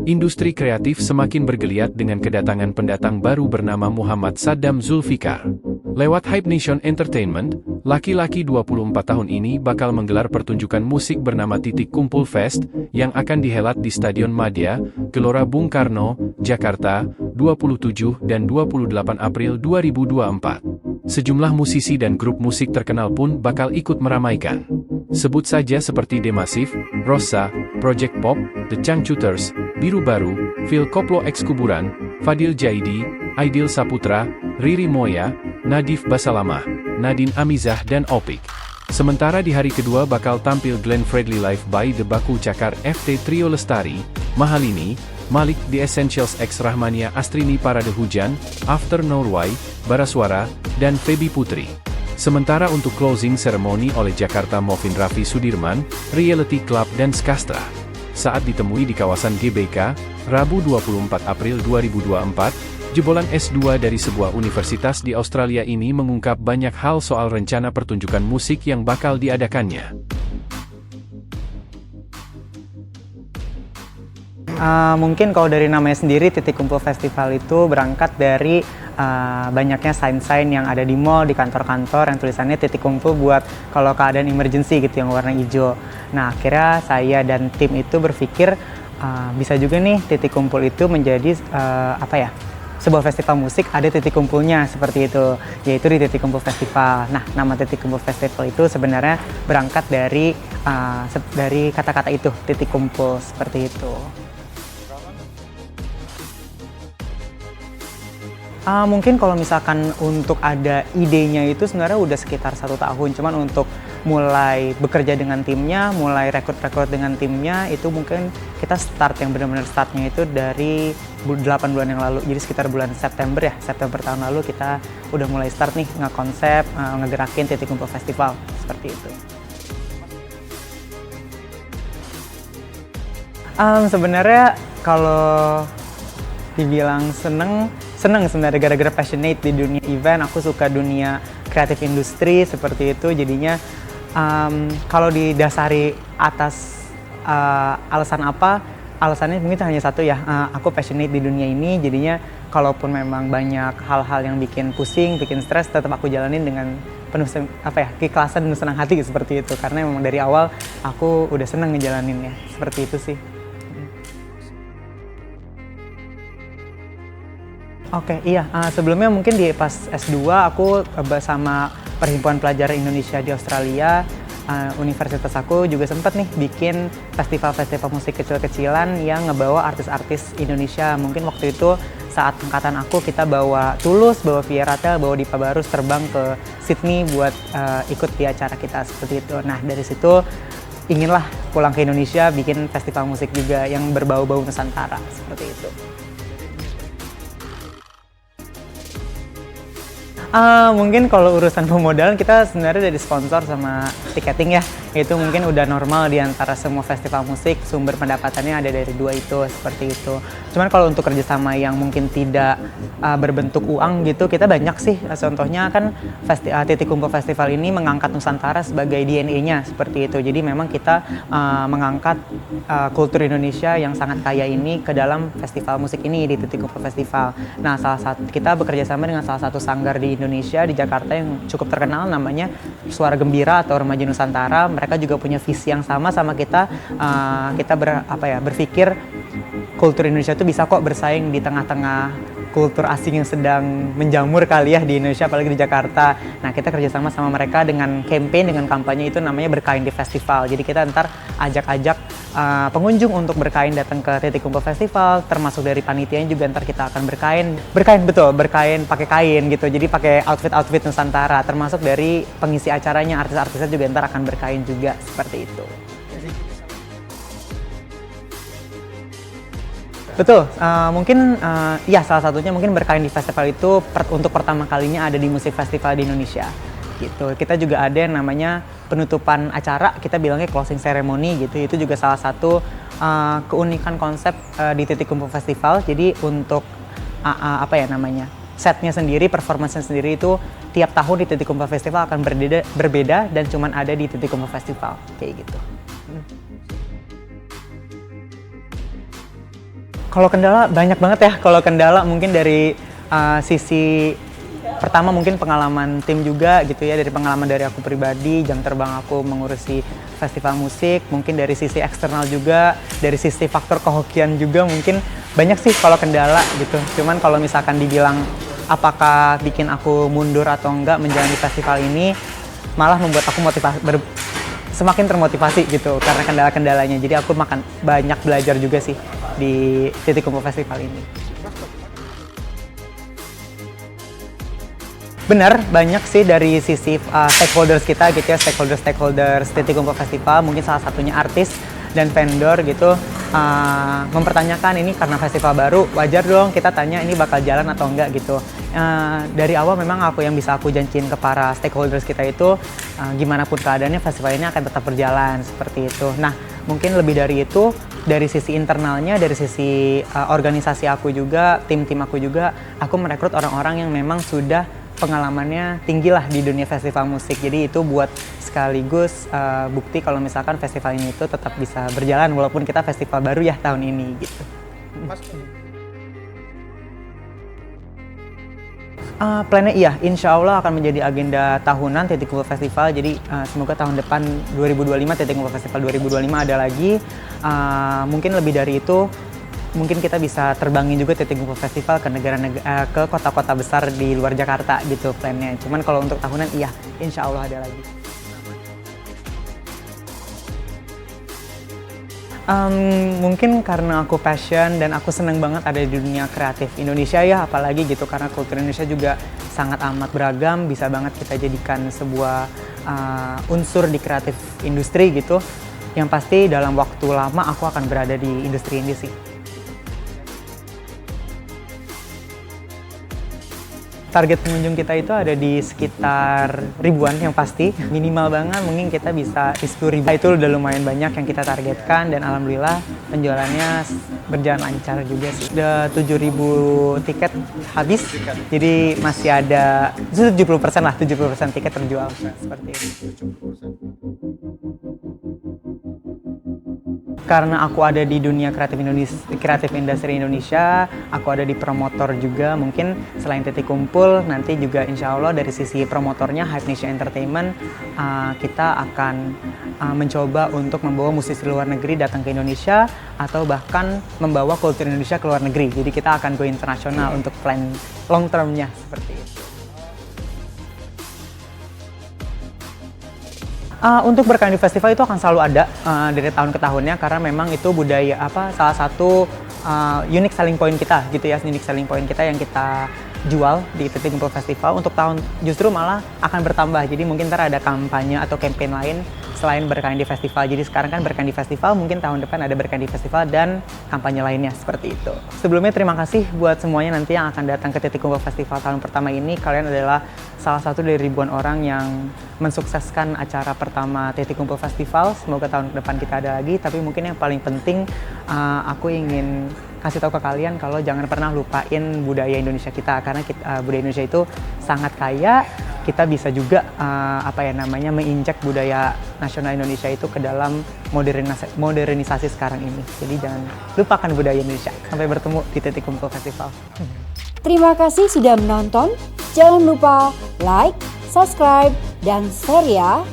Industri kreatif semakin bergeliat dengan kedatangan pendatang baru bernama Muhammad Saddam Zulfikar. Lewat Hype Nation Entertainment, laki-laki 24 tahun ini bakal menggelar pertunjukan musik bernama Titik Kumpul Fest yang akan dihelat di Stadion Madia, Gelora Bung Karno, Jakarta, 27 dan 28 April 2024. Sejumlah musisi dan grup musik terkenal pun bakal ikut meramaikan. Sebut saja seperti The Massive, Rossa, Project Pop, The Changcuters, Biru Baru, Phil Koplo X Kuburan, Fadil Jaidi, Aidil Saputra, Riri Moya, Nadif Basalamah, Nadine Amizah dan Opik. Sementara di hari kedua bakal tampil Glenn Fredly Live by The Baku Cakar FT Trio Lestari, Mahalini, Malik The Essentials X Rahmania Astrini Parade Hujan, After Norway, Baraswara, dan Feby Putri. Sementara untuk closing ceremony oleh Jakarta Movin Raffi Sudirman, Reality Club dan Skastra. Saat ditemui di kawasan GBK, Rabu 24 April 2024, jebolan S2 dari sebuah universitas di Australia ini mengungkap banyak hal soal rencana pertunjukan musik yang bakal diadakannya. Mungkin kalau dari namanya sendiri, Titik Kumpul Festival itu berangkat dari banyaknya sign-sign yang ada di mall, di kantor-kantor yang tulisannya titik kumpul buat kalau keadaan emergency gitu yang warna hijau. Nah, akhirnya saya dan tim itu berpikir bisa juga nih titik kumpul itu menjadi sebuah festival musik ada titik kumpulnya seperti itu, yaitu di Titik Kumpul Festival. Nah, nama Titik Kumpul Festival itu sebenarnya berangkat dari kata-kata itu, titik kumpul seperti itu. Mungkin kalau misalkan untuk ada idenya itu sebenarnya udah sekitar 1 tahun, cuman untuk mulai bekerja dengan timnya, mulai rekrut dengan timnya, itu mungkin kita start yang benar-benar startnya itu dari 8 bulan yang lalu, jadi sekitar bulan September tahun lalu kita udah mulai start nih ngekonsep, ngegerakin Titik Kumpul Festival, seperti itu. Sebenarnya kalau dibilang seneng sebenarnya gara-gara passionate di dunia event, aku suka dunia kreatif industri seperti itu, jadinya kalau didasari atas alasan apa, alasannya mungkin hanya satu ya, aku passionate di dunia ini, jadinya kalaupun memang banyak hal-hal yang bikin pusing, bikin stres, tetap aku jalanin dengan penuh keikhlasan dan senang hati seperti itu, karena memang dari awal aku udah senang ngejalaninnya, seperti itu sih. Oke, iya. Sebelumnya mungkin di pas S2 aku bersama Perhimpunan Pelajar Indonesia di Australia, universitas aku juga sempat nih bikin festival-festival musik kecil-kecilan yang ngebawa artis-artis Indonesia. Mungkin waktu itu saat angkatan aku kita bawa Tulus, bawa Vieratel, bawa Dipa Barus terbang ke Sydney buat ikut di acara kita seperti itu. Nah, dari situ inginlah pulang ke Indonesia bikin festival musik juga yang berbau-bau Nusantara seperti itu. Mungkin kalau urusan pemodalan kita sebenarnya dari sponsor sama tiketing ya, itu mungkin udah normal di antara semua festival musik, sumber pendapatannya ada dari dua itu, seperti itu. Cuman kalau untuk kerjasama yang mungkin tidak berbentuk uang gitu, kita banyak sih. Contohnya kan Titik Kumpul Festival ini mengangkat Nusantara sebagai DNA-nya, seperti itu. Jadi memang kita mengangkat kultur Indonesia yang sangat kaya ini ke dalam festival musik ini di Titik Kumpul Festival. Nah, kita bekerja sama dengan salah satu sanggar di Indonesia di Jakarta yang cukup terkenal, namanya Suara Gembira atau Remaja Nusantara. Mereka juga punya visi yang sama kita. Kita berpikir kultur Indonesia itu bisa kok bersaing di tengah-tengah kultur asing yang sedang menjamur kali ya di Indonesia, apalagi di Jakarta. Nah, kita kerjasama sama mereka dengan campaign, dengan kampanye itu namanya Berkain di Festival. Jadi kita ntar ajak-ajak pengunjung untuk berkain datang ke Titik Kumpul Festival, termasuk dari panitianya juga ntar kita akan berkain pakai kain gitu. Jadi pakai outfit Nusantara, termasuk dari pengisi acaranya, artis-artisnya juga ntar akan berkain juga, seperti itu. Betul, mungkin ya salah satunya mungkin berkain di festival itu untuk pertama kalinya ada di musik festival di Indonesia gitu. Kita juga ada yang namanya penutupan acara, kita bilangnya closing ceremony gitu. Itu juga salah satu keunikan konsep di Titik Kumpul Festival. Jadi untuk setnya sendiri, performance-nya sendiri itu tiap tahun di Titik Kumpul Festival akan berbeda dan cuman ada di Titik Kumpul Festival kayak gitu. Kalau kendala banyak banget ya. Kalau kendala mungkin dari sisi pertama mungkin pengalaman tim juga gitu ya, dari pengalaman dari aku pribadi, jam terbang aku mengurusi festival musik, mungkin dari sisi eksternal juga, dari sisi faktor kehokian juga mungkin banyak sih kalau kendala gitu. Cuman kalau misalkan dibilang apakah bikin aku mundur atau enggak menjalani festival ini, malah membuat aku semakin termotivasi gitu karena kendala-kendalanya. Jadi aku banyak belajar juga sih di Titik Kumpul Festival ini. Benar, banyak sih dari sisi stakeholders kita gitu ya, stakeholders Titik Kumpul Festival, mungkin salah satunya artis dan vendor gitu, mempertanyakan ini karena festival baru, wajar dong kita tanya ini bakal jalan atau enggak gitu. Dari awal memang yang bisa aku janjiin ke para stakeholders kita itu, gimana pun keadaannya festival ini akan tetap berjalan, seperti itu. Nah, mungkin lebih dari itu, dari sisi internalnya, dari sisi organisasi aku juga, tim-tim aku juga, aku merekrut orang-orang yang memang sudah pengalamannya tinggi lah di dunia festival musik. Jadi itu buat sekaligus bukti kalau misalkan festival ini itu tetap bisa berjalan walaupun kita festival baru ya tahun ini gitu. Plannya iya, insya Allah akan menjadi agenda tahunan Titik Kumpul Festival. Jadi semoga tahun depan 2025 Titik Kumpul Festival 2025 ada lagi. Mungkin lebih dari itu, mungkin kita bisa terbangin juga Titik Kumpul Festival ke kota-kota besar di luar Jakarta gitu plannya. Cuman kalau untuk tahunan iya, insya Allah ada lagi. Mungkin karena aku passion dan aku seneng banget ada di dunia kreatif Indonesia ya, apalagi gitu karena kultur Indonesia juga sangat amat beragam, bisa banget kita jadikan sebuah unsur di kreatif industri gitu. Yang pasti dalam waktu lama aku akan berada di industri ini sih. Target pengunjung kita itu ada di sekitar ribuan yang pasti. Minimal banget mungkin kita bisa di 10.000. Itu udah lumayan banyak yang kita targetkan dan alhamdulillah penjualannya berjalan lancar juga sih. Udah 7.000 tiket habis, jadi masih ada 70% lah, 70% tiket terjual. Seperti itu. Karena aku ada di dunia kreatif industri Indonesia, aku ada di promotor juga, mungkin selain Titik Kumpul, nanti juga insya Allah dari sisi promotornya Hype Nation Entertainment, kita akan mencoba untuk membawa musisi luar negeri datang ke Indonesia, atau bahkan membawa kultur Indonesia ke luar negeri. Jadi kita akan go internasional untuk plan long term-nya, seperti itu. Untuk berkarya di festival itu akan selalu ada dari tahun ke tahunnya karena memang itu budaya salah satu unique selling point kita gitu ya, unique selling point kita yang kita jual di Titik Kumpul Festival. Untuk tahun justru malah akan bertambah, jadi mungkin ntar ada kampanye atau campaign lain selain berkarya di festival. Jadi sekarang kan berkarya di festival, mungkin tahun depan ada berkarya di festival dan kampanye lainnya, seperti itu. Sebelumnya terima kasih buat semuanya nanti yang akan datang ke Titik Kumpul Festival tahun pertama ini. Kalian adalah salah satu dari ribuan orang yang mensukseskan acara pertama Titik Kumpul Festival. Semoga tahun depan kita ada lagi, tapi mungkin yang paling penting aku ingin kasih tahu ke kalian kalau jangan pernah lupain budaya Indonesia kita, karena budaya Indonesia itu sangat kaya. Kita bisa juga menginjak budaya nasional Indonesia itu ke dalam modernisasi sekarang ini. Jadi jangan lupakan budaya Indonesia. Sampai bertemu di Titik Kumpul Festival. Terima kasih sudah menonton. Jangan lupa like, subscribe, dan share ya.